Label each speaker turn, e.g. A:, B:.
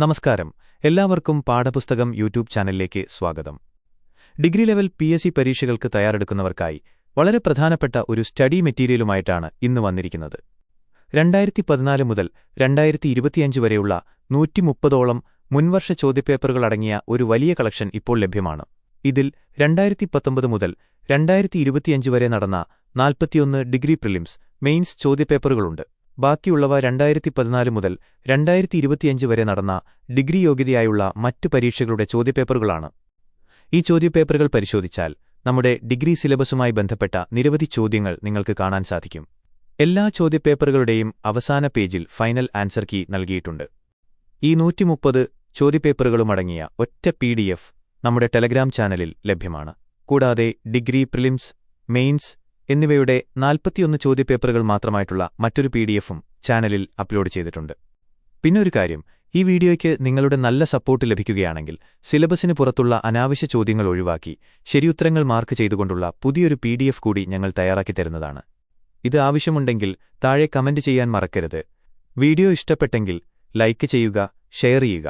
A: നമസ്കാരം, എല്ലാവർക്കും പാഠപുസ്തകം യൂട്യൂബ് ചാനലിലേക്ക് സ്വാഗതം. ഡിഗ്രി ലെവൽ PSC പരീക്ഷകൾക്ക് തയ്യാറെടുക്കുന്നവർക്കായി വളരെ പ്രധാനപ്പെട്ട ഒരു സ്റ്റഡി മെറ്റീരിയലുമായിട്ടാണ് ഇന്ന് വന്നിരിക്കുന്നത്. 2014 മുതൽ 2025 വരെയുള്ള 130ഓളം മുൻവർഷ ചോദ്യപേപ്പറുകളടങ്ങിയ ഒരു വലിയ കളക്ഷൻ ഇപ്പോൾ ലഭ്യമാണ്. ഇതിൽ 2019 മുതൽ 2025 വരെ നടന്ന 41 ഡിഗ്രി പ്രിലിംസ്, മെയിൻസ് ചോദ്യപേപ്പറുകളുണ്ട്. ബാക്കിയുള്ളവ 2014 മുതൽ 2025 വരെ നടന്ന ഡിഗ്രി യോഗ്യതയായുള്ള മറ്റ് പരീക്ഷകളുടെ ചോദ്യപേപ്പറുകളാണ്. ഈ ചോദ്യപേപ്പറുകൾ പരിശോധിച്ചാൽ നമ്മുടെ ഡിഗ്രി സിലബസുമായി ബന്ധപ്പെട്ട നിരവധി ചോദ്യങ്ങൾ നിങ്ങൾക്ക് കാണാൻ സാധിക്കും. എല്ലാ ചോദ്യപേപ്പറുകളുടെയും അവസാന പേജിൽ ഫൈനൽ ആൻസർ കീ നൽകിയിട്ടുണ്ട്. ഈ 130 ചോദ്യപേപ്പറുകളുമടങ്ങിയ ഒറ്റ PDF നമ്മുടെ ടെലഗ്രാം ചാനലിൽ ലഭ്യമാണ്. കൂടാതെ ഡിഗ്രി പ്രിലിംസ്, മെയിൻസ് എന്നിവയുടെ 41 ചോദ്യപേപ്പറുകൾ മാത്രമായിട്ടുള്ള മറ്റൊരു PDFും ചാനലിൽ അപ്ലോഡ് ചെയ്തിട്ടുണ്ട്. പിന്നൊരു കാര്യം, ഈ വീഡിയോയ്ക്ക് നിങ്ങളുടെ നല്ല സപ്പോർട്ട് ലഭിക്കുകയാണെങ്കിൽ സിലബസിന് പുറത്തുള്ള അനാവശ്യ ചോദ്യങ്ങൾ ഒഴിവാക്കി ശരിയുത്തരങ്ങൾ മാർക്ക് ചെയ്തുകൊണ്ടുള്ള പുതിയൊരു PDF കൂടി ഞങ്ങൾ തയ്യാറാക്കി തരുന്നതാണ്. ഇത് ആവശ്യമുണ്ടെങ്കിൽ താഴെ കമന്റ് ചെയ്യാൻ മറക്കരുത്. വീഡിയോ ഇഷ്ടപ്പെട്ടെങ്കിൽ ലൈക്ക് ചെയ്യുക, ഷെയർ ചെയ്യുക.